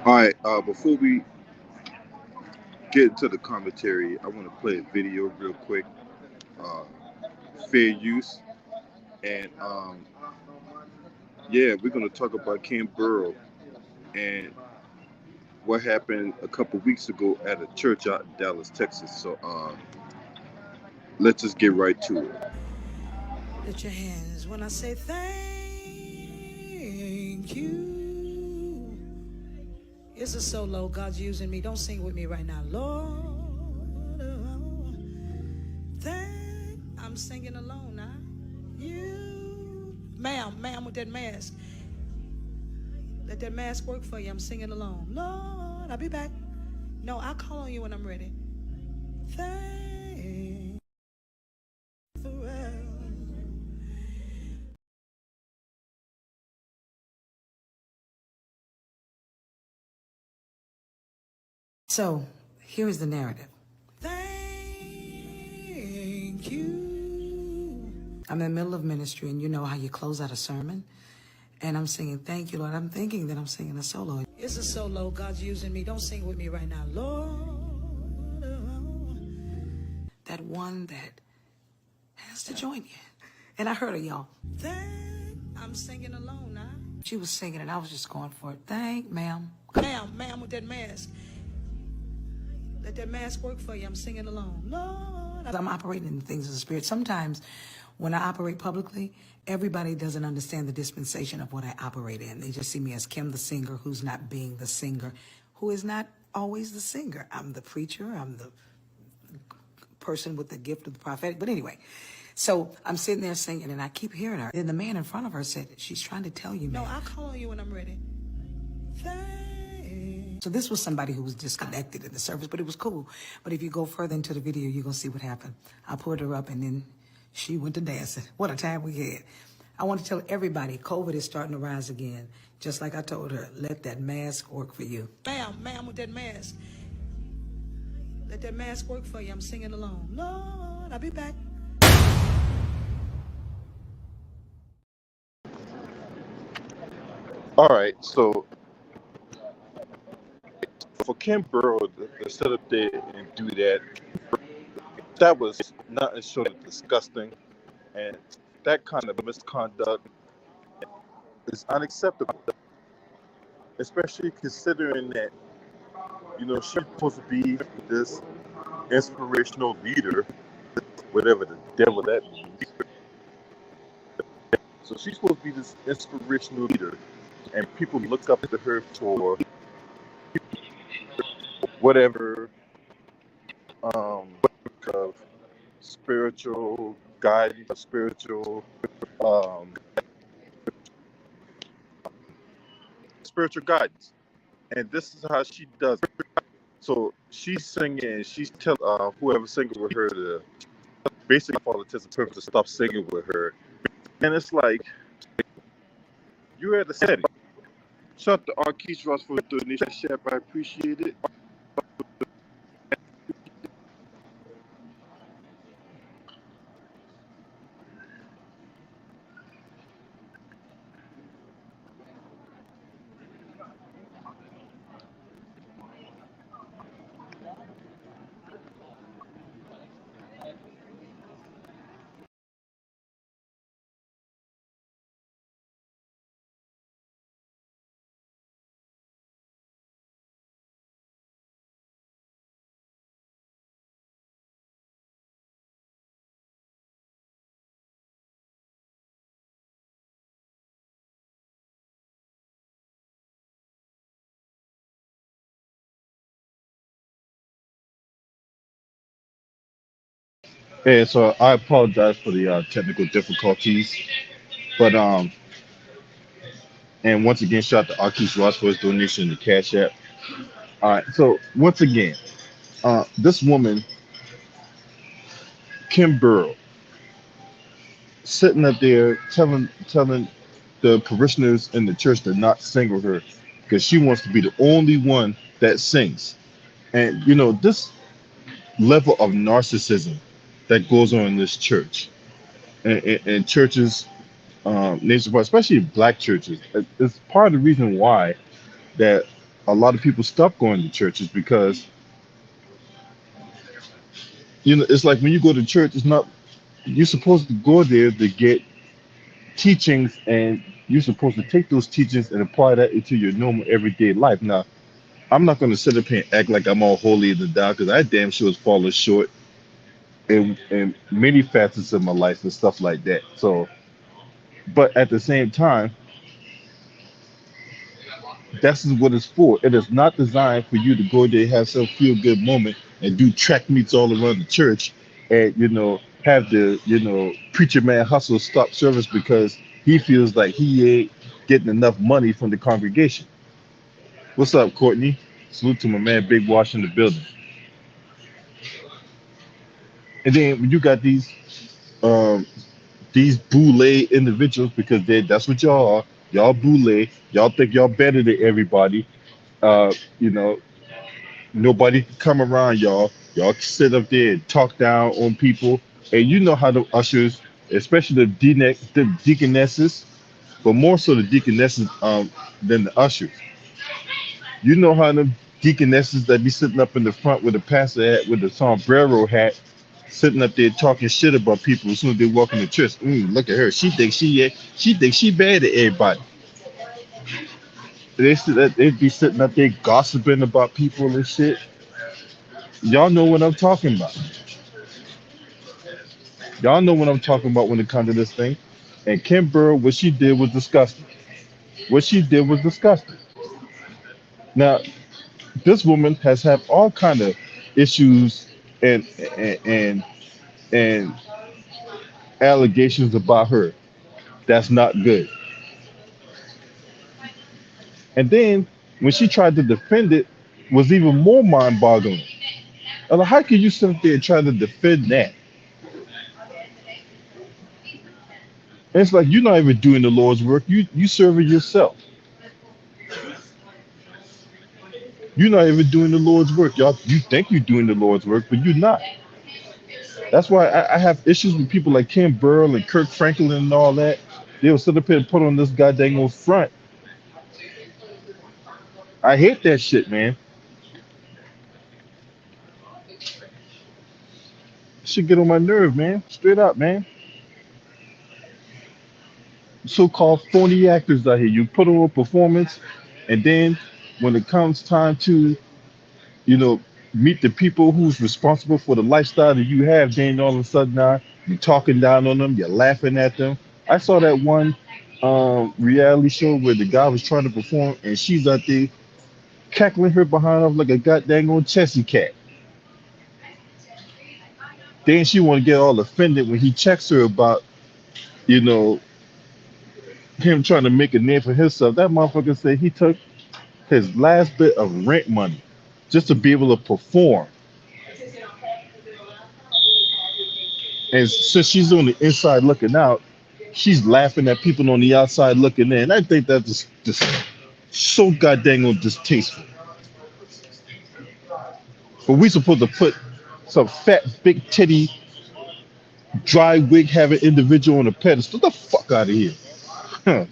All right. Before we get into the commentary, I want to play a video real quick. Uh, Fair use, and yeah, we're gonna talk about Kim Burrell and what happened a couple weeks ago at a church out in Dallas, Texas. So let's just get right to it. Lift your hands when I say thank you. It's a solo. God's using me. Don't sing with me right now. Lord, I'm singing alone now. You, ma'am, with that mask. Let that mask work for you. I'm singing alone. Lord, I'll be back. No, I'll call on you when I'm ready. Thank Burrell. So, here is the narrative. Thank you. I'm in the middle of ministry, and you know how you close out a sermon? And I'm singing, thank you, Lord. I'm thinking that I'm singing a solo. It's a solo. God's using me. Don't sing with me right now. Lord, that one that has to join you. And I heard her, y'all. I'm singing alone now. She was singing, and I was just going for it. Thank, ma'am. Ma'am, with that mask. Let that mask work for you. I'm singing alone. Lord, I'm operating in the things of the Spirit. Sometimes when I operate publicly, everybody doesn't understand the dispensation of what I operate in. They just see me as Kim the singer who's not being the singer, who is not always the singer. I'm the preacher. I'm the person with the gift of the prophetic. But anyway, so I'm sitting there singing, and I keep hearing her. And the man in front of her said, she's trying to tell you, man. No, I'll call on you when I'm ready. So this was somebody who was disconnected in the service, but it was cool. But if you go further into the video, you're going to see what happened. I pulled her up, and then she went to dancing. What a time we had. I want to tell everybody, COVID is starting to rise again. Just like I told her, let that mask work for you. Ma'am, with that mask. Let that mask work for you. I'm singing alone. Lord, I'll be back. All right. So for Kim Burrow to sit up there and do that, that was nothing short of disgusting, and that kind of misconduct is unacceptable, especially considering that she's supposed to be this inspirational leader, whatever the devil that means. So she's supposed to be this inspirational leader, and people look up to her for whatever of spiritual guidance, um, spiritual guidance, and this is how she does it. So she's singing, and she's telling whoever's singing with her to basically for all intents and purposes to stop singing with her, and it's like you're at a setting. Shout out to Arkeith Ross for the donation. Chef, I appreciate it. And so I apologize for the technical difficulties, but and once again, shout out to Arkeith Ross for his donation in the Cash App. All right, so once again, this woman, Kim Burrow, sitting up there telling the parishioners in the church to not sing with her because she wants to be the only one that sings. And this level of narcissism that goes on in this church and churches nationwide, especially black churches, is part of the reason why that a lot of people stop going to church is because it's like when you go to church, it's not you're supposed to go there to get teachings, and you're supposed to take those teachings and apply that into your normal everyday life. Now, I'm not going to sit up here and act like I'm all holy in the thou because I damn sure is falling short in many facets of my life and stuff like that. So, but at the same time, that's what it's for. It is not designed for you to go there, have some feel good moment, and do track meets all around the church, and have the preacher man hustle stop service because he feels like he ain't getting enough money from the congregation. What's up, Courtney? Salute to my man Big Wash in the building. And then when you got um these boule individuals, because that's what y'all are. Y'all boule. Y'all think y'all better than everybody. Uh, you know, Nobody can come around y'all. Y'all can sit up there and talk down on people. And you know how the ushers, especially the deaconesses, but more so the deaconesses than the ushers. You know how the deaconesses that be sitting up in the front with the pastor hat with the sombrero hat, sitting up there talking shit about people as soon as they walk in the church. Look at her. She thinks she bad at everybody. They'd be sitting up there gossiping about people and shit. Y'all know what I'm talking about. Y'all know what I'm talking about when it comes to this thing. And Kim Burrell, what she did was disgusting. What she did was disgusting. Now, this woman has had all kind of issues and and and allegations about her. That's not good. And then when she tried to defend it, was even more mind-boggling. Like, how can you sit up there and try to defend that? And it's like you're not even doing the Lord's work. You serving yourself. You're not even doing the Lord's work. Y'all, you think you're doing the Lord's work, but you're not. That's why I have issues with people like Kim Burrell and Kirk Franklin and all that. They'll sit up here and put on this goddamn old front. I hate that shit, man. Should get on my nerve, man. Straight up, man. So-called phony actors out here. You put on a performance, and then when it comes time to, you know, meet the people who's responsible for the lifestyle that you have, then all of a sudden now you're talking down on them, you're laughing at them. I saw that one reality show where the guy was trying to perform, and she's out there cackling her behind off like a goddamn old chessy cat. Then she want to get all offended when he checks her about, you know, him trying to make a name for himself. That motherfucker said he took his last bit of rent money just to be able to perform. And since she's on the inside looking out, she's laughing at people on the outside looking in. I think that's just so goddamn distasteful. But we supposed to put some fat, big titty, dry wig having individual on a pedestal. Get the fuck out of here. Huh.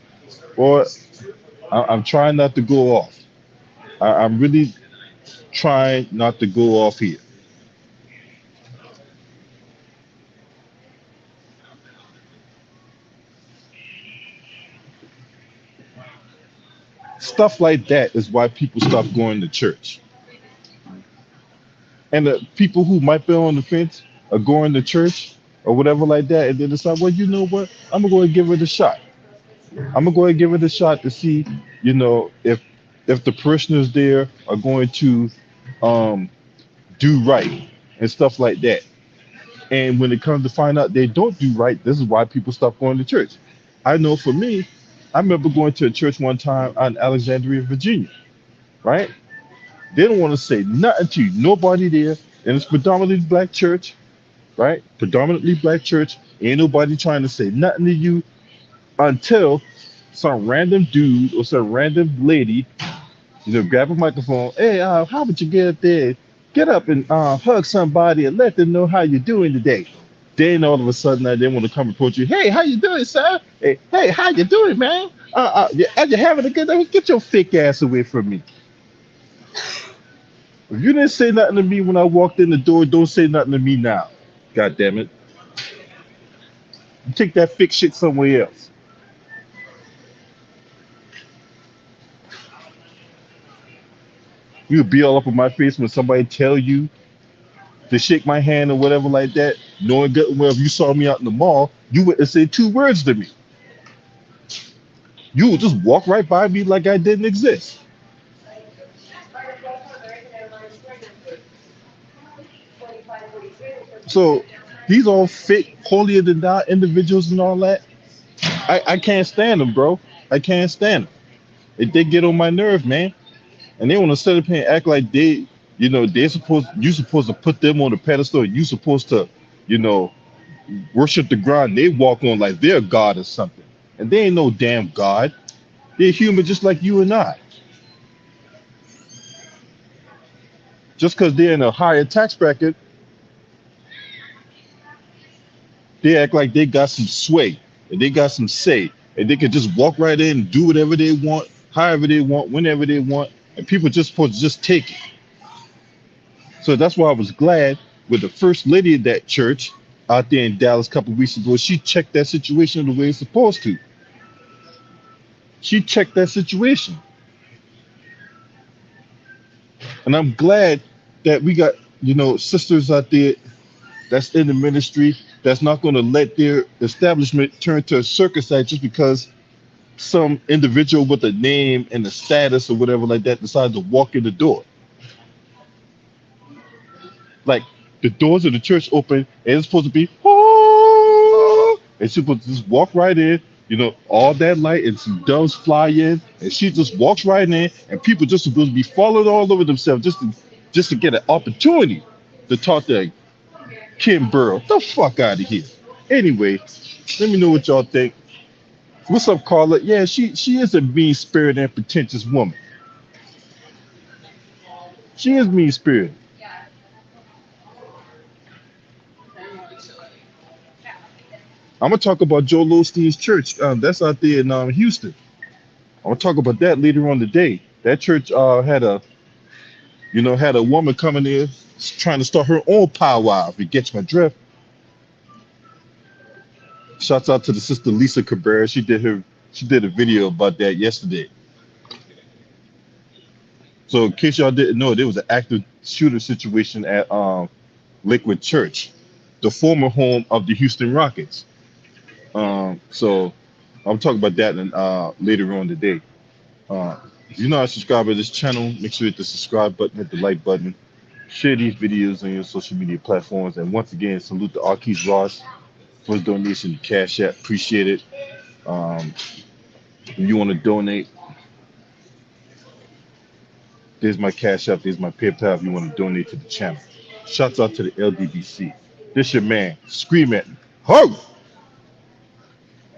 Or I'm trying not to go off. I'm really trying not to go off here. Stuff like that is why people stop going to church. And the people who might be on the fence are going to church or whatever like that, and they decide, well, you know what? I'm gonna go and give it a shot. I'm gonna go and give it a shot to see, if the parishioners there are going to um, do right and stuff like that. And when it comes to find out they don't do right, this is why people stop going to church. I know for me, I remember going to a church one time out in Alexandria, Virginia, right? They don't want to say nothing to you, nobody there, and it's predominantly black church, right? Predominantly black church. Ain't nobody trying to say nothing to you until some random dude or some random lady, grab a microphone. Hey, how would you get up there? Get up and hug somebody and let them know how you're doing today. Then all of a sudden, they want to come approach you. Hey, how you doing, sir? Hey, how you doing, man? Are you having a good day? Get your fake ass away from me. If you didn't say nothing to me when I walked in the door, don't say nothing to me now. God damn it. You take that fake shit somewhere else. You'll be all up in my face when somebody tell you to shake my hand or whatever like that, knowing good well if you saw me out in the mall, you wouldn't say 2 words to me. You would just walk right by me like I didn't exist. So these all fake, holier than thou individuals and all that. I can't stand them, bro. I can't stand them. They get on my nerve, man. And they want to sit up here and act like you supposed to put them on the pedestal. And you supposed to, you know, worship the ground they walk on like they're God or something. And they ain't no damn God. They're human just like you and I. Just because they're in a higher tax bracket, they act like they got some sway and they got some say. And they can just walk right in and do whatever they want, however they want, whenever they want. And people just supposed to just take it. So that's why I was glad with the first lady of that church out there in Dallas a couple of weeks ago. She checked that situation the way it's supposed to. She checked that situation. And I'm glad that we got, sisters out there that's in the ministry that's not going to let their establishment turn to a circus site just because some individual with a name and a status or whatever like that decides to walk in the door. Like the doors of the church open and it's supposed to be, oh, and she's supposed to just walk right in, all that light and some doves fly in, and she just walks right in, and people just supposed to be falling all over themselves just to get an opportunity to talk to Kim Burrell. The fuck out of here. Anyway, let me know what y'all think. What's up, Carla? Yeah, she is a mean-spirited and pretentious woman. She is mean-spirited. I'm gonna talk about Joel Osteen's church. That's out there in Houston. I'm gonna talk about that later on today. That church had a woman coming there trying to start her own powwow. If you catch my drift. Shouts out to the sister Lisa Cabrera. She did a video about that yesterday. So in case y'all didn't know, there was an active shooter situation at Lakewood Church, the former home of the Houston Rockets. So I'm talking about that later on today. If you're not a subscriber to this channel, make sure you hit the subscribe button, hit the like button, share these videos on your social media platforms, and once again, salute to Arquise Ross for his donation to Cash App. Appreciate it. If you want to donate, there's my Cash App, there's my PayPal if you want to donate to the channel. Shouts out to the LDBC. This your man. Scream at me. Ho!